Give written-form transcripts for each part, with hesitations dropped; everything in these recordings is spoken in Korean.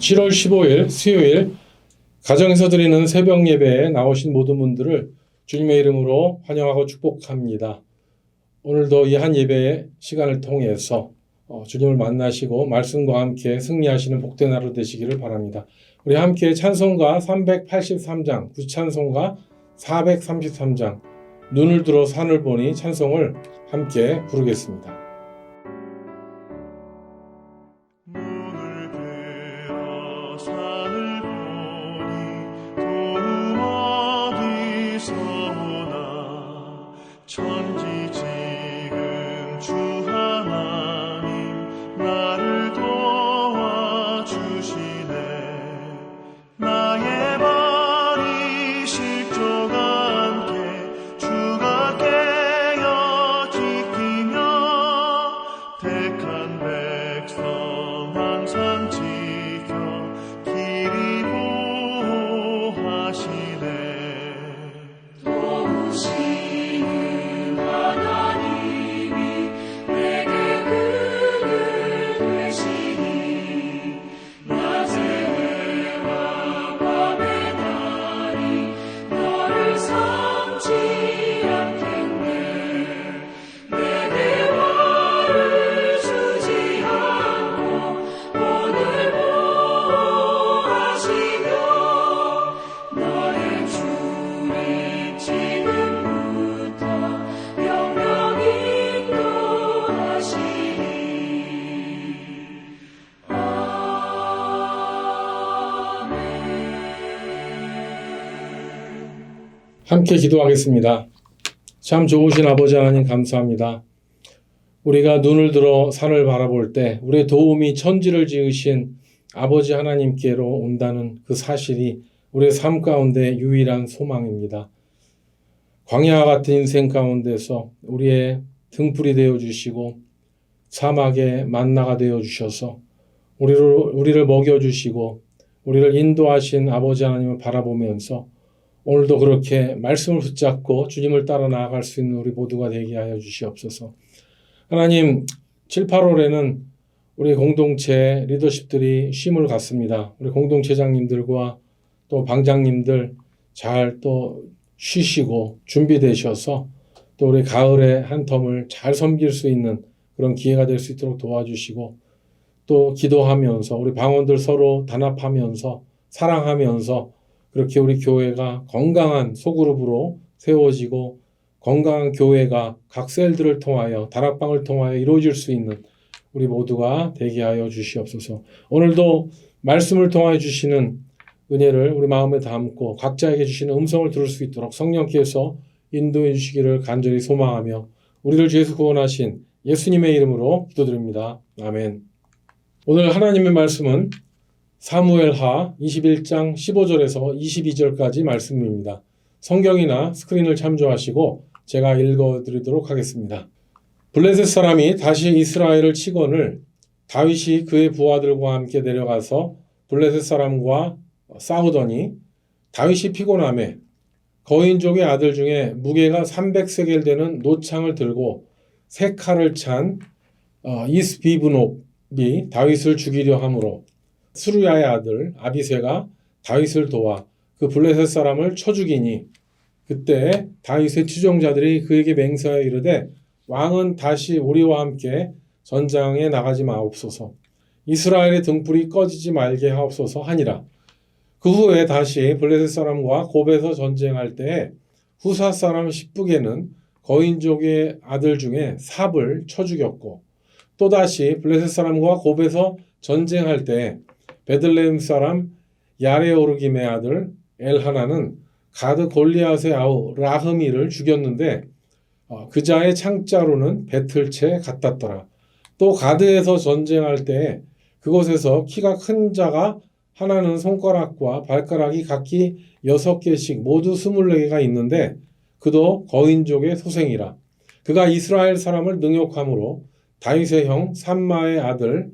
7월 15일 수요일 가정에서 드리는 새벽 예배에 나오신 모든 분들을 주님의 이름으로 환영하고 축복합니다. 오늘도 이 한 예배의 시간을 통해서 주님을 만나시고 말씀과 함께 승리하시는 복된 하루 되시기를 바랍니다. 우리 함께 찬송가 383장, 구찬송가 433장, 눈을 들어 산을 보니 찬송을 함께 부르겠습니다. 함께 기도하겠습니다. 참 좋으신 아버지 하나님 감사합니다. 우리가 눈을 들어 산을 바라볼 때 우리의 도움이 천지를 지으신 아버지 하나님께로 온다는 그 사실이 우리의 삶 가운데 유일한 소망입니다. 광야 같은 인생 가운데서 우리의 등불이 되어주시고 사막의 만나가 되어주셔서 우리를 먹여주시고 우리를 인도하신 아버지 하나님을 바라보면서 오늘도 그렇게 말씀을 붙잡고 주님을 따라 나아갈 수 있는 우리 모두가 되게 하여 주시옵소서. 하나님, 7, 8월에는 우리 공동체 리더십들이 쉼을 갖습니다. 우리 공동체장님들과 또 방장님들 잘 또 쉬시고 준비되셔서 또 우리 가을에 한 텀을 잘 섬길 수 있는 그런 기회가 될 수 있도록 도와주시고 또 기도하면서 우리 방원들 서로 단합하면서 사랑하면서 그렇게 우리 교회가 건강한 소그룹으로 세워지고 건강한 교회가 각 셀들을 통하여 다락방을 통하여 이루어질 수 있는 우리 모두가 되게 하여 주시옵소서. 오늘도 말씀을 통하여 주시는 은혜를 우리 마음에 담고 각자에게 주시는 음성을 들을 수 있도록 성령께서 인도해 주시기를 간절히 소망하며 우리를 죄에서 구원하신 예수님의 이름으로 기도드립니다. 아멘. 오늘 하나님의 말씀은 사무엘하 21장 15절에서 22절까지 말씀입니다. 성경이나 스크린을 참조하시고 제가 읽어드리도록 하겠습니다. 블레셋 사람이 다시 이스라엘을 치거늘 다윗이 그의 부하들과 함께 내려가서 블레셋 사람과 싸우더니 다윗이 피곤하매 거인족의 아들 중에 무게가 300세겔 되는 노창을 들고 세 칼을 찬 이스비브놉이 다윗을 죽이려 하므로 스루야의 아들 아비새가 다윗을 도와 그 블레셋 사람을 쳐 죽이니 그때 다윗의 추종자들이 그에게 맹세하여 이르되 왕은 다시 우리와 함께 전장에 나가지 마옵소서. 이스라엘의 등불이 꺼지지 말게 하옵소서 하니라. 그 후에 다시 블레셋 사람과 곱에서 전쟁할 때에 후사 사람 십북에는 거인족의 아들 중에 삽을 쳐 죽였고 또다시 블레셋 사람과 곱에서 전쟁할 때에 베들레헴 사람 야레오르김의 아들 엘하나는 가드 골리앗의 아우 라흐미를 죽였는데 그 자의 창자로는 배틀채 같았더라. 또 가드에서 전쟁할 때에 그곳에서 키가 큰 자가 하나는 손가락과 발가락이 각기 6개씩 모두 24개가 있는데 그도 거인족의 소생이라. 그가 이스라엘 사람을 능욕함으로 다윗의 형 삼마의 아들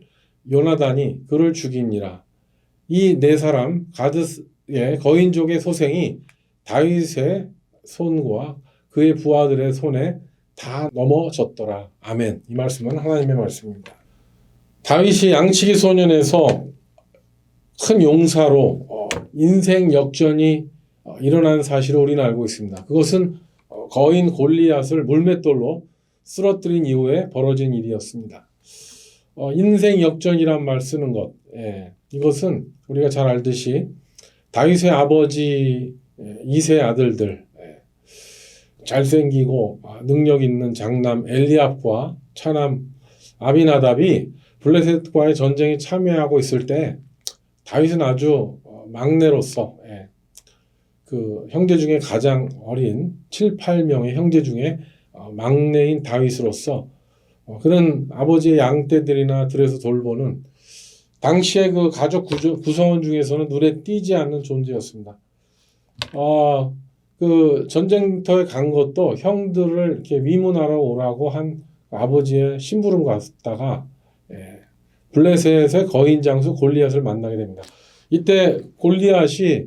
요나단이 그를 죽이니라. 이 네 사람 가드의 거인족의 소생이 다윗의 손과 그의 부하들의 손에 다 넘어졌더라. 아멘. 이 말씀은 하나님의 말씀입니다. 다윗이 양치기 소년에서 큰 용사로 인생 역전이 일어난 사실을 우리는 알고 있습니다. 그것은 거인 골리앗을 물맷돌로 쓰러뜨린 이후에 벌어진 일이었습니다. 인생 역전이란 말 쓰는 것, 이것은 우리가 잘 알듯이 다윗의 아버지 2세 아들들, 잘생기고 능력 있는 장남 엘리압과 차남 아비나답이 블레셋과의 전쟁에 참여하고 있을 때 다윗은 아주 막내로서 그 형제 중에 가장 어린 7, 8명의 형제 중에 막내인 다윗으로서 그런 아버지의 양떼들이나 들에서 돌보는 당시의 그 가족 구성원 중에서는 눈에 띄지 않는 존재였습니다. 그 전쟁터에 간 것도 형들을 이렇게 위문하러 오라고 한 아버지의 심부름 갔다가 블레셋의 거인 장수 골리앗을 만나게 됩니다. 이때 골리앗이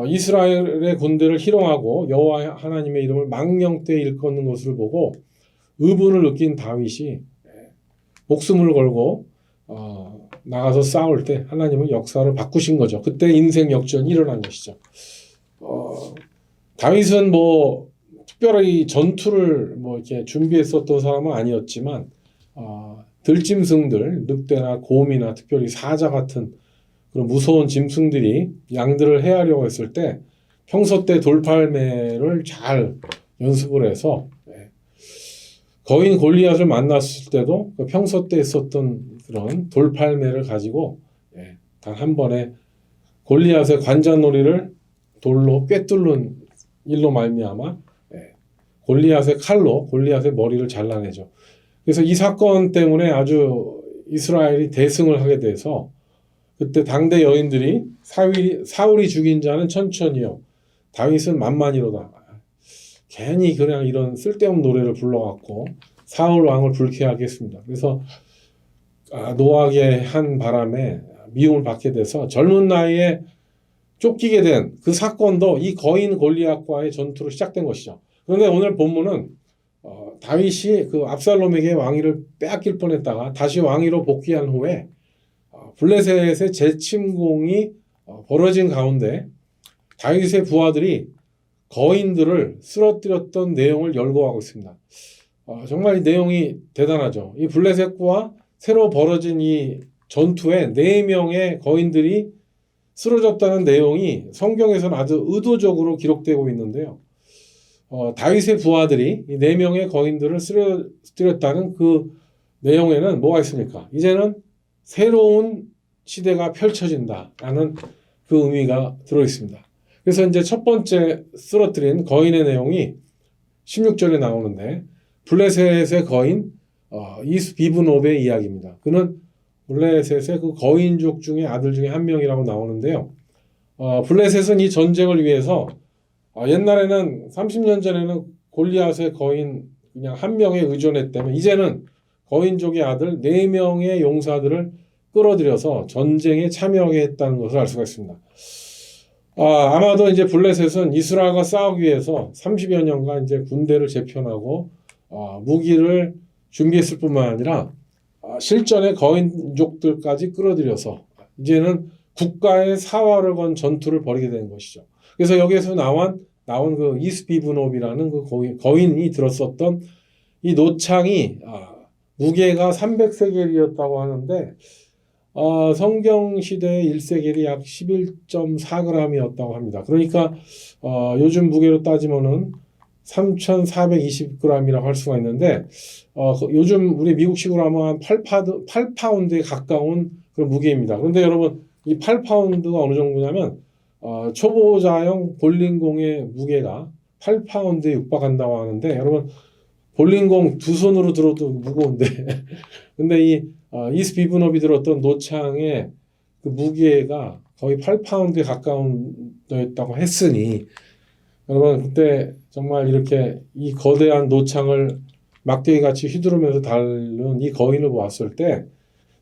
이스라엘의 군대를 희롱하고 여호와 하나님의 이름을 망령되이 일컫는 것을 보고 의분을 느낀 다윗이 목숨을 걸고 나가서 싸울 때 하나님은 역사를 바꾸신 거죠. 그때 인생 역전이 일어난 것이죠. 다윗은 뭐 특별히 전투를 뭐 이렇게 준비했었던 사람은 아니었지만 들짐승들, 늑대나 곰이나 특별히 사자 같은 그런 무서운 짐승들이 양들을 해하려고 했을 때 평소 때 돌팔매를 잘 연습을 해서 거인 골리앗을 만났을 때도 평소 때 있었던 그런 돌팔매를 가지고 단 한 번에 골리앗의 관자놀이를 돌로 꿰뚫는 일로 말미암아 골리앗의 칼로 골리앗의 머리를 잘라내죠. 그래서 이 사건 때문에 아주 이스라엘이 대승을 하게 돼서 그때 당대 여인들이 사울이 죽인 자는 천천히요 다윗은 만만히로다. 괜히 그냥 이런 쓸데없는 노래를 불러갖고 사울 왕을 불쾌하게 했습니다. 그래서 노하게 한 바람에 미움을 받게 돼서 젊은 나이에 쫓기게 된 그 사건도 이 거인 골리앗과의 전투로 시작된 것이죠. 그런데 오늘 본문은 다윗이 그 압살롬에게 왕위를 빼앗길 뻔했다가 다시 왕위로 복귀한 후에 블레셋의 재침공이 벌어진 가운데 다윗의 부하들이 거인들을 쓰러뜨렸던 내용을 열거하고 있습니다. 정말 이 내용이 대단하죠. 이 블레셋과 새로 벌어진 이 전투에 4명의 거인들이 쓰러졌다는 내용이 성경에서는 아주 의도적으로 기록되고 있는데요. 다윗의 부하들이 이 4명의 거인들을 쓰러뜨렸다는 그 내용에는 뭐가 있습니까? 이제는 새로운 시대가 펼쳐진다라는 그 의미가 들어 있습니다. 그래서 이제 첫 번째 쓰러뜨린 거인의 내용이 16절에 나오는데 블레셋의 거인 이스비브노브의 이야기입니다. 그는 블레셋의 그 거인족 중에 아들 중에 한 명이라고 나오는데요. 블레셋은 이 전쟁을 위해서 옛날에는 30년 전에는 골리앗의 거인 그냥 한 명에 의존했다면 이제는 거인족의 아들 4명의 용사들을 끌어들여서 전쟁에 참여하게 했다는 것을 알 수가 있습니다. 아마도 이제 블레셋은 이스라엘과 싸우기 위해서 30여 년간 이제 군대를 재편하고 무기를 준비했을 뿐만 아니라 실전에 거인족들까지 끌어들여서 이제는 국가의 사활을 건 전투를 벌이게 되는 것이죠. 그래서 여기에서 나온 그 이스비브노비라는 그 거인이 들었었던 이 노창이 무게가 300세겔이었다고 하는데 성경 시대의 1세겔이 약 11.4g이었다고 합니다. 그러니까 요즘 무게로 따지면은 3,420g이라고 할 수가 있는데 요즘 우리 미국식으로 하면 한 8파운드에 가까운 그런 무게입니다. 그런데 여러분 이 8파운드가 어느 정도냐면 초보자용 볼링공의 무게가 8파운드에 육박한다고 하는데 여러분 볼링공 2손으로 들어도 무거운데 근데 이 이스비브노비 들었던 노창의 그 무게가 거의 8파운드에 가까운 거였다고 했으니 여러분 그때 정말 이렇게 이 거대한 노창을 막대기같이 휘두르면서 다루는 이 거인을 보았을 때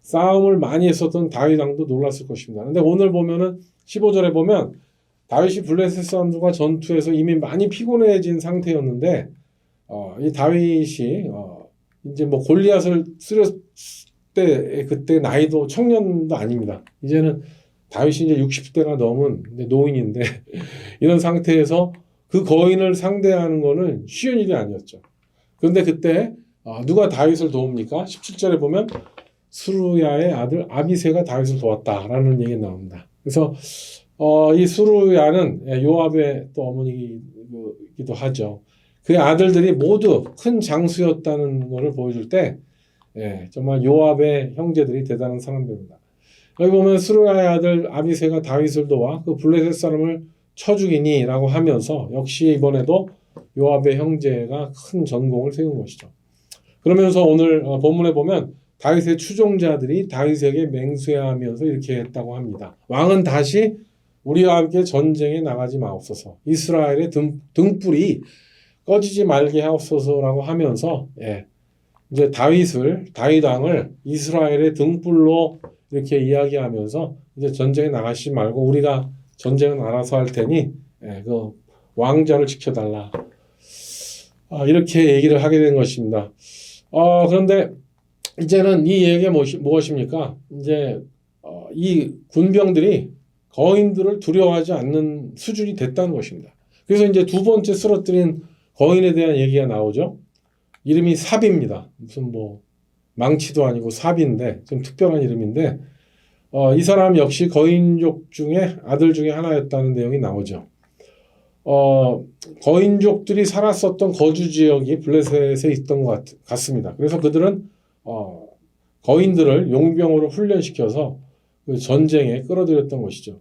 싸움을 많이 했었던 다윗 왕도 놀랐을 것입니다. 근데 오늘 보면은 15절에 보면 다윗이 블레셋 사람들과 전투에서 이미 많이 피곤해진 상태였는데 이 다윗이 이제 뭐 골리앗을 쓰렸을 때 그때 나이도 청년도 아닙니다. 이제는 다윗이 이제 60대가 넘은 노인인데 이런 상태에서 그 거인을 상대하는 거는 쉬운 일이 아니었죠. 그런데 그때 누가 다윗을 도웁니까? 17절에 보면 수루야의 아들 아비새가 다윗을 도왔다라는 얘기가 나옵니다. 그래서 이 수루야는 요압의 또 어머니이기도 하죠. 그의 아들들이 모두 큰 장수였다는 것을 보여줄 때 정말 요압의 형제들이 대단한 사람들입니다. 여기 보면 수루야의 아들 아비새가 다윗을 도와 그 블레셋 사람을 쳐 죽이니라고 하면서 역시 이번에도 요압의 형제가 큰 전공을 세운 것이죠. 그러면서 오늘 본문에 보면 다윗의 추종자들이 다윗에게 맹세하면서 이렇게 했다고 합니다. 왕은 다시 우리와 함께 전쟁에 나가지 마옵소서. 이스라엘의 등불이 꺼지지 말게 하옵소서라고 하면서 이제 다윗 왕을 이스라엘의 등불로 이렇게 이야기하면서 이제 전쟁에 나가시 말고 우리가 전쟁은 알아서 할 테니 그 왕자를 지켜달라. 이렇게 얘기를 하게 된 것입니다. 그런데 이제는 이 얘기가 무엇입니까? 이제 이 군병들이 거인들을 두려워하지 않는 수준이 됐다는 것입니다. 그래서 이제 두 번째 쓰러뜨린 거인에 대한 얘기가 나오죠. 이름이 삽입니다. 무슨 망치도 아니고 삽인데 좀 특별한 이름인데 이 사람 역시 거인족 중에 아들 중에 하나였다는 내용이 나오죠. 거인족들이 살았었던 거주 지역이 블레셋에 있던 것 같습니다. 그래서 그들은 거인들을 용병으로 훈련시켜서 그 전쟁에 끌어들였던 것이죠.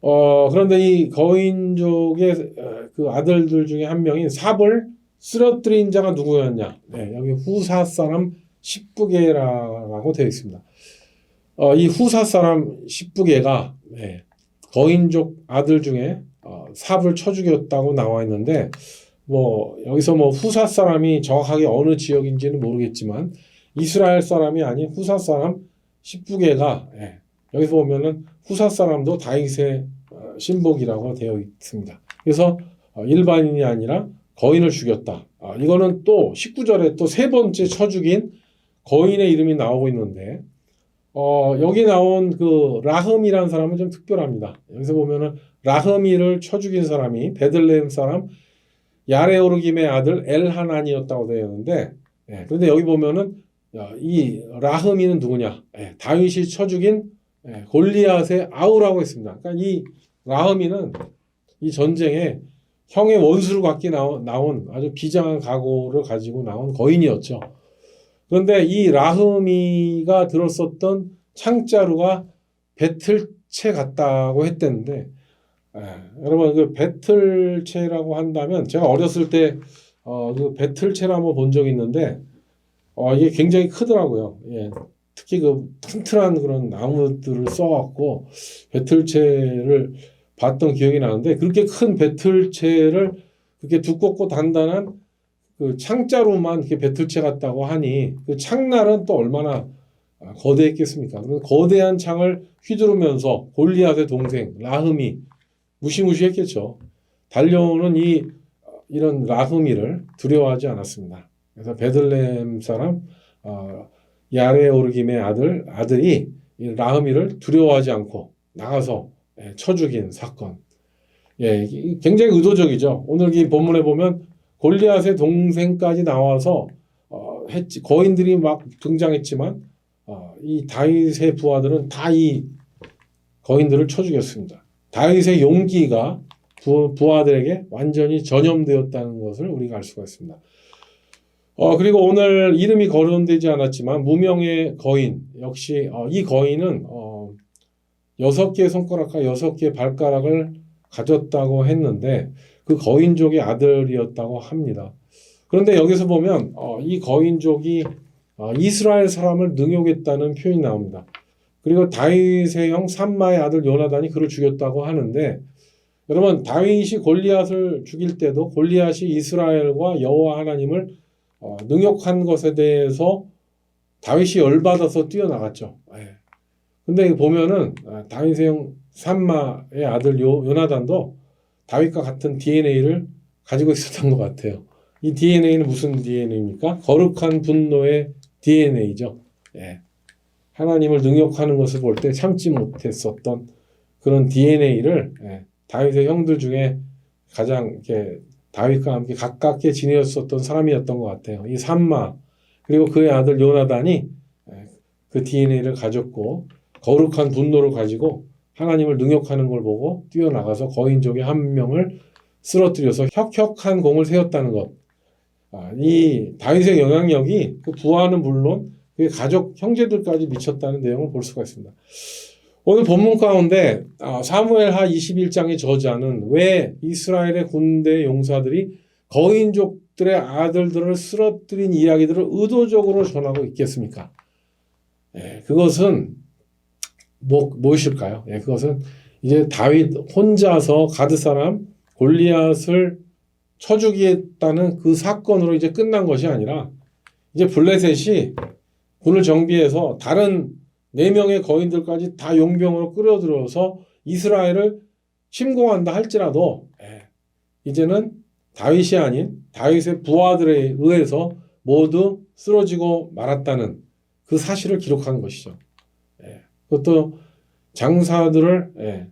그런데 이 거인족의 그 아들들 중에 한 명인 삽을 쓰러뜨린 자가 누구였냐? 여기 후사 사람 십부게라고 되어 있습니다. 이 후사 사람 십부게가 거인족 아들 중에 삽을 쳐 죽였다고 나와 있는데 여기서 후사 사람이 정확하게 어느 지역인지는 모르겠지만 이스라엘 사람이 아닌 후사 사람 십부게가 여기서 보면은 후사 사람도 다윗의 신복이라고 되어 있습니다. 그래서 일반인이 아니라 거인을 죽였다. 이거는 또 19절에 또 세 번째 쳐 죽인 거인의 이름이 나오고 있는데 여기 나온 그 라흠이라는 사람은 좀 특별합니다. 여기서 보면은 라흠이를 쳐 죽인 사람이 베들레헴 사람 야레오르김의 아들 엘하난이었다고 되어 있는데 그런데 여기 보면은 이 라흠이는 누구냐? 다윗이 쳐 죽인 골리앗의 아우라고 했습니다. 그러니까 이 라흠이는 이 전쟁에 형의 원수를 갖기 나온 아주 비장한 각오를 가지고 나온 거인이었죠. 그런데 이 라흠이가 들었었던 창자루가 배틀채 같다고 했댔는데 여러분 그 배틀채라고 한다면 제가 어렸을 때 그 배틀채를 한번 본 적이 있는데 이게 굉장히 크더라고요. 특히 그 튼튼한 그런 나무들을 써갖고 배틀채를 봤던 기억이 나는데 그렇게 큰 배틀채를 그렇게 두껍고 단단한 그 창자루만 이렇게 배틀채 같다고 하니 그 창날은 또 얼마나 거대했겠습니까? 그런 거대한 창을 휘두르면서 골리앗의 동생 라흠이 무시무시했겠죠. 달려오는 이런 라흠이를 두려워하지 않았습니다. 그래서 베들레헴 사람 야레오르김의 아들이 이 라흠이를 두려워하지 않고 나가서 쳐 죽인 사건. 굉장히 의도적이죠. 오늘 이 본문에 보면 골리앗의 동생까지 나와서 거인들이 막 등장했지만 이 다윗의 부하들은 다 이 거인들을 쳐 죽였습니다. 다윗의 용기가 부하들에게 완전히 전염되었다는 것을 우리가 알 수가 있습니다. 그리고 오늘 이름이 거론되지 않았지만 무명의 거인 역시 이 거인은 6개의 손가락과 6개의 발가락을 가졌다고 했는데 그 거인족의 아들이었다고 합니다. 그런데 여기서 보면 이 거인족이 이스라엘 사람을 능욕했다는 표현이 나옵니다. 그리고 다윗의 형 삼마의 아들 요나단이 그를 죽였다고 하는데 여러분 다윗이 골리앗을 죽일 때도 골리앗이 이스라엘과 여호와 하나님을 능욕한 것에 대해서 다윗이 열받아서 뛰어나갔죠. 근데 보면은 다윗의 형 삼마의 아들 요나단도 다윗과 같은 DNA를 가지고 있었던 것 같아요. 이 DNA는 무슨 DNA입니까? 거룩한 분노의 DNA죠. 하나님을 능욕하는 것을 볼 때 참지 못했었던 그런 DNA를 다윗의 형들 중에 가장 이렇게 다윗과 함께 가깝게 지내었었던 사람이었던 것 같아요. 이 삼마 그리고 그의 아들 요나단이 그 DNA를 가졌고 거룩한 분노를 가지고 하나님을 능욕하는 걸 보고 뛰어나가서 거인족의 한 명을 쓰러뜨려서 혁혁한 공을 세웠다는 것. 이 다윗의 영향력이 그 부하는 물론 그의 가족 형제들까지 미쳤다는 내용을 볼 수가 있습니다. 오늘 본문 가운데 사무엘하 21장의 저자는 왜 이스라엘의 군대 용사들이 거인족들의 아들들을 쓰러뜨린 이야기들을 의도적으로 전하고 있겠습니까? 그것은 무엇일까요? 그것은 이제 다윗 혼자서 가드 사람 골리앗을 쳐 죽이겠다는 그 사건으로 이제 끝난 것이 아니라 이제 블레셋이 군을 정비해서 다른 4명의 거인들까지 다 용병으로 끌어들여서 이스라엘을 침공한다 할지라도 이제는 다윗이 아닌 다윗의 부하들에 의해서 모두 쓰러지고 말았다는 그 사실을 기록한 것이죠. 그것도 장사들을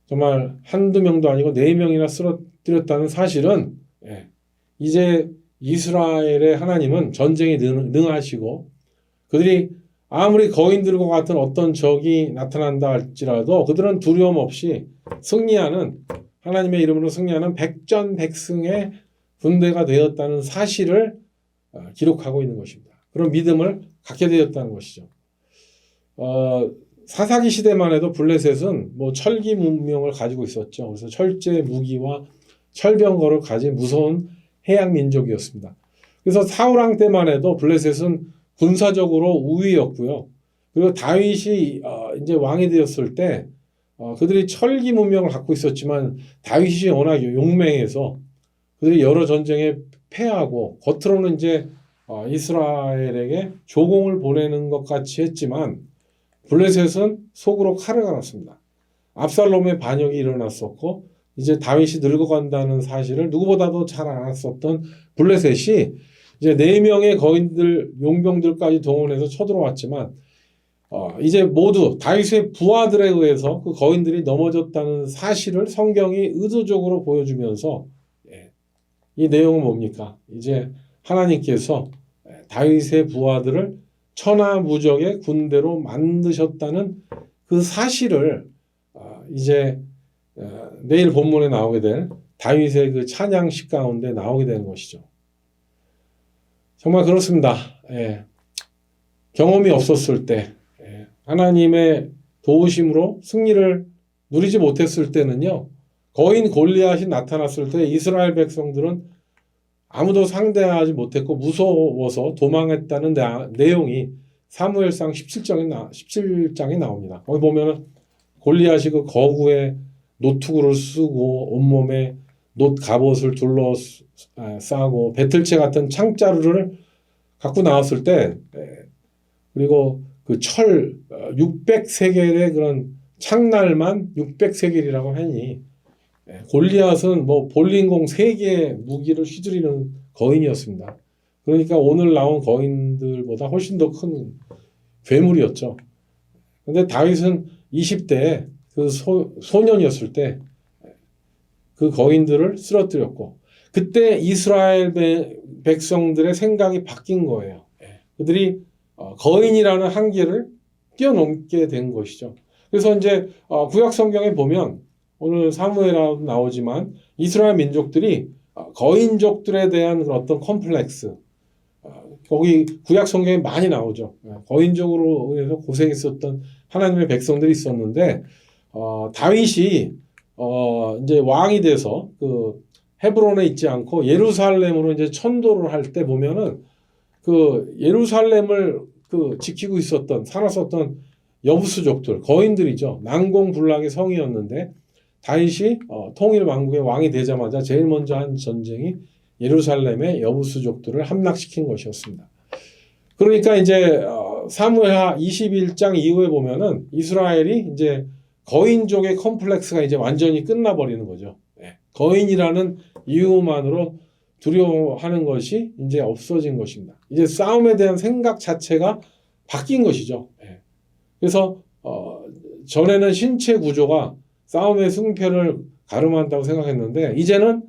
정말 한두 명도 아니고 4명이나 쓰러뜨렸다는 사실은 이제 이스라엘의 하나님은 전쟁에 능하시고 그들이 아무리 거인들과 같은 어떤 적이 나타난다 할지라도 그들은 두려움 없이 승리하는 하나님의 이름으로 승리하는 백전백승의 군대가 되었다는 사실을 기록하고 있는 것입니다. 그런 믿음을 갖게 되었다는 것이죠. 사사기 시대만 해도 블레셋은 철기 문명을 가지고 있었죠. 그래서 철제 무기와 철병거를 가진 무서운 해양 민족이었습니다. 그래서 사울왕 때만 해도 블레셋은 군사적으로 우위였고요. 그리고 다윗이 이제 왕이 되었을 때 그들이 철기 문명을 갖고 있었지만 다윗이 워낙 용맹해서 그들이 여러 전쟁에 패하고 겉으로는 이제 이스라엘에게 조공을 보내는 것 같이 했지만 블레셋은 속으로 칼을 갈았습니다. 압살롬의 반역이 일어났었고 이제 다윗이 늙어간다는 사실을 누구보다도 잘 알았었던 블레셋이 이제 4명의 거인들 용병들까지 동원해서 쳐들어왔지만 이제 모두 다윗의 부하들에 의해서 그 거인들이 넘어졌다는 사실을 성경이 의도적으로 보여주면서 이 내용은 뭡니까? 이제 하나님께서 다윗의 부하들을 천하무적의 군대로 만드셨다는 그 사실을 이제 내일 본문에 나오게 될 다윗의 그 찬양식 가운데 나오게 되는 것이죠. 정말 그렇습니다. 경험이 없었을 때 하나님의 도우심으로 승리를 누리지 못했을 때는요. 거인 골리앗이 나타났을 때 이스라엘 백성들은 아무도 상대하지 못했고 무서워서 도망했다는 내용이 사무엘상 17장에 나옵니다. 거기 보면은 골리앗이 그 거구에 노투구를 쓰고 온몸에 놋 갑옷을 둘러싸고 배틀채 같은 창자루를 갖고 나왔을 때 그리고 그 철 600세겔의 그런 창날만 600세겔이라고 하니 골리앗은 볼링공 3개의 무기를 휘두르는 거인이었습니다. 그러니까 오늘 나온 거인들보다 훨씬 더 큰 괴물이었죠. 그런데 다윗은 20대에 그 소년이었을 때 그 거인들을 쓰러뜨렸고 그때 이스라엘 백성들의 생각이 바뀐 거예요. 그들이 거인이라는 한계를 뛰어넘게 된 것이죠. 그래서 이제 구약 성경에 보면 오늘 사무엘하고 나오지만 이스라엘 민족들이 거인족들에 대한 어떤 컴플렉스 거기 구약 성경에 많이 나오죠. 거인족으로 해서 고생했었던 하나님의 백성들이 있었는데 다윗이 이제 왕이 돼서 그 헤브론에 있지 않고 예루살렘으로 이제 천도를 할 때 보면은 그 예루살렘을 그 지키고 있었던 살았었던 여부수족들 거인들이죠. 난공불락의 성이었는데 다윗이 통일 왕국의 왕이 되자마자 제일 먼저 한 전쟁이 예루살렘의 여부수족들을 함락시킨 것이었습니다. 그러니까 이제 사무엘하 21장 이후에 보면은 이스라엘이 이제 거인족의 컴플렉스가 이제 완전히 끝나버리는 거죠. 거인이라는 이유만으로 두려워하는 것이 이제 없어진 것입니다. 이제 싸움에 대한 생각 자체가 바뀐 것이죠. 그래서 전에는 신체 구조가 싸움의 승패를 가름한다고 생각했는데 이제는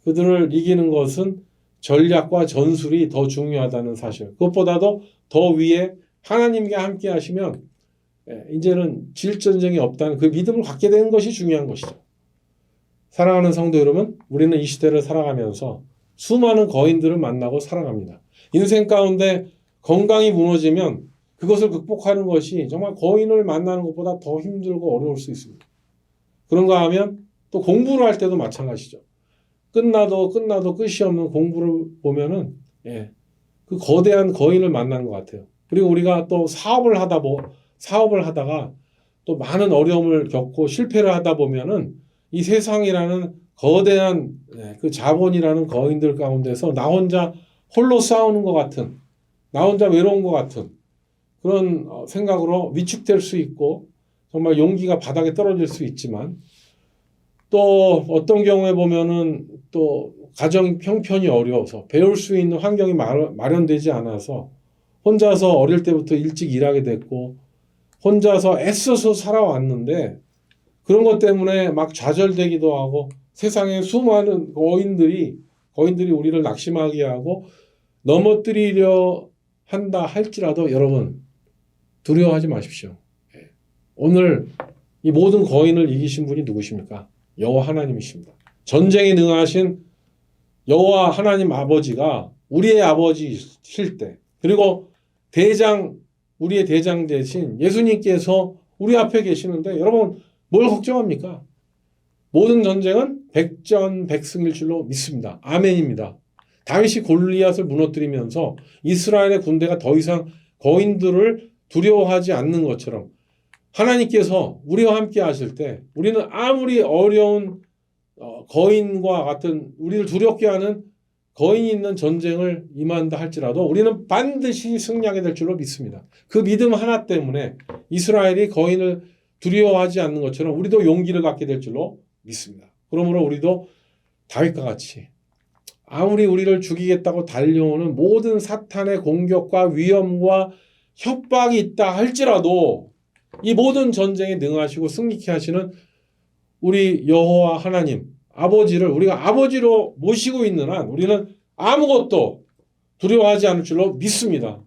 그들을 이기는 것은 전략과 전술이 더 중요하다는 사실. 그것보다도 더 위에 하나님과 함께 하시면 이제는 질전쟁이 없다는 그 믿음을 갖게 되는 것이 중요한 것이죠. 사랑하는 성도 여러분, 우리는 이 시대를 살아가면서 수많은 거인들을 만나고 살아갑니다. 인생 가운데 건강이 무너지면 그것을 극복하는 것이 정말 거인을 만나는 것보다 더 힘들고 어려울 수 있습니다. 그런가 하면 또 공부를 할 때도 마찬가지죠. 끝나도 끝이 없는 공부를 보면은 그 거대한 거인을 만나는 것 같아요. 그리고 우리가 또 사업을 하다가 또 많은 어려움을 겪고 실패를 하다 보면은 이 세상이라는 거대한 그 자본이라는 거인들 가운데서 나 혼자 홀로 싸우는 것 같은, 나 혼자 외로운 것 같은 그런 생각으로 위축될 수 있고 정말 용기가 바닥에 떨어질 수 있지만 또 어떤 경우에 보면은 또 가정 형편이 어려워서 배울 수 있는 환경이 마련되지 않아서 혼자서 어릴 때부터 일찍 일하게 됐고 혼자서 애써서 살아왔는데 그런 것 때문에 막 좌절되기도 하고 세상에 수많은 거인들이 우리를 낙심하게 하고 넘어뜨리려 한다 할지라도 여러분 두려워하지 마십시오. 오늘 이 모든 거인을 이기신 분이 누구십니까? 여호와 하나님이십니다. 전쟁에 능하신 여호와 하나님 아버지가 우리의 아버지실 때 그리고 우리의 대장 대신 예수님께서 우리 앞에 계시는데 여러분 뭘 걱정합니까? 모든 전쟁은 백전백승일 줄로 믿습니다. 아멘입니다. 다윗이 골리앗을 무너뜨리면서 이스라엘의 군대가 더 이상 거인들을 두려워하지 않는 것처럼 하나님께서 우리와 함께 하실 때 우리는 아무리 어려운 거인과 같은 우리를 두렵게 하는 거인이 있는 전쟁을 임한다 할지라도 우리는 반드시 승리하게 될 줄로 믿습니다. 그 믿음 하나 때문에 이스라엘이 거인을 두려워하지 않는 것처럼 우리도 용기를 갖게 될 줄로 믿습니다. 그러므로 우리도 다윗과 같이 아무리 우리를 죽이겠다고 달려오는 모든 사탄의 공격과 위험과 협박이 있다 할지라도 이 모든 전쟁에 능하시고 승리케 하시는 우리 여호와 하나님 아버지를 우리가 아버지로 모시고 있는 한 우리는 아무것도 두려워하지 않을 줄로 믿습니다.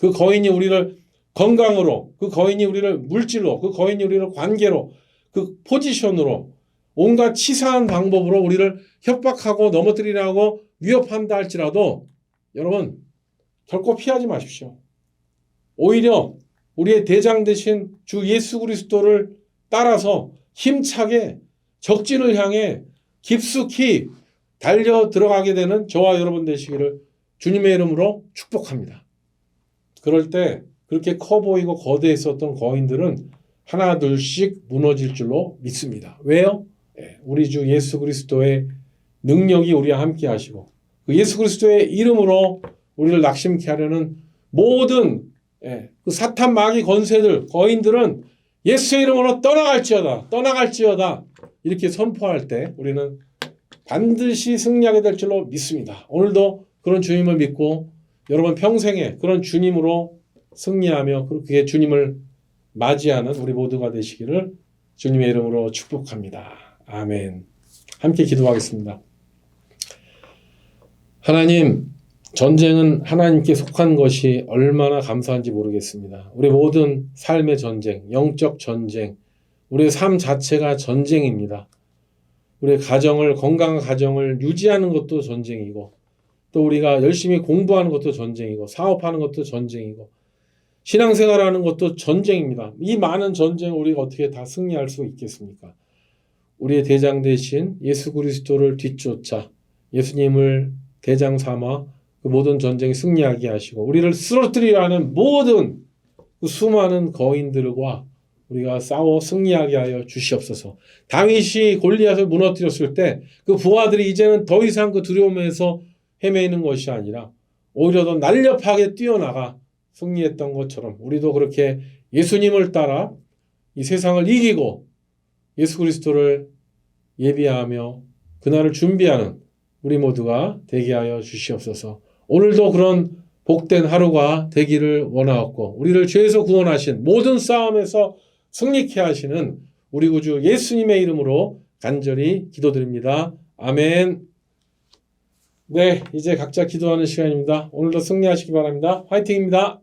그 거인이 우리를 건강으로, 그 거인이 우리를 물질로, 그 거인이 우리를 관계로, 그 포지션으로 온갖 치사한 방법으로 우리를 협박하고 넘어뜨리려고 위협한다 할지라도 여러분 결코 피하지 마십시오. 오히려 우리의 대장 되신 주 예수 그리스도를 따라서 힘차게 적진을 향해 깊숙이 달려 들어가게 되는 저와 여러분 되시기를 주님의 이름으로 축복합니다. 그럴 때 그렇게 커 보이고 거대했었던 거인들은 하나 둘씩 무너질 줄로 믿습니다. 왜요? 우리 주 예수 그리스도의 능력이 우리와 함께 하시고 그 예수 그리스도의 이름으로 우리를 낙심케 하려는 모든 그 사탄 마귀 권세들 거인들은 예수의 이름으로 떠나갈지어다 이렇게 선포할 때 우리는 반드시 승리하게 될 줄로 믿습니다. 오늘도 그런 주님을 믿고 여러분 평생에 그런 주님으로 승리하며 그렇게 주님을 맞이하는 우리 모두가 되시기를 주님의 이름으로 축복합니다. 아멘. 함께 기도하겠습니다. 하나님, 전쟁은 하나님께 속한 것이 얼마나 감사한지 모르겠습니다. 우리 모든 삶의 전쟁, 영적 전쟁, 우리의 삶 자체가 전쟁입니다. 우리의 가정을, 건강한 가정을 유지하는 것도 전쟁이고 또 우리가 열심히 공부하는 것도 전쟁이고 사업하는 것도 전쟁이고 신앙생활하는 것도 전쟁입니다. 이 많은 전쟁을 우리가 어떻게 다 승리할 수 있겠습니까? 우리의 대장 대신 예수 그리스도를 뒤쫓아 예수님을 대장 삼아 그 모든 전쟁에 승리하게 하시고 우리를 쓰러뜨리려 하는 모든 그 수많은 거인들과 우리가 싸워 승리하게 하여 주시옵소서. 다윗이 골리앗을 무너뜨렸을 때 그 부하들이 이제는 더 이상 그 두려움에서 헤매는 것이 아니라 오히려 더 날렵하게 뛰어나가 승리했던 것처럼 우리도 그렇게 예수님을 따라 이 세상을 이기고 예수 그리스도를 예비하며 그날을 준비하는 우리 모두가 되게 하여 주시옵소서. 오늘도 그런 복된 하루가 되기를 원하옵고 우리를 죄에서 구원하신 모든 싸움에서 승리케 하시는 우리 구주 예수님의 이름으로 간절히 기도드립니다. 아멘. 네, 이제 각자 기도하는 시간입니다. 오늘도 승리하시기 바랍니다. 화이팅입니다.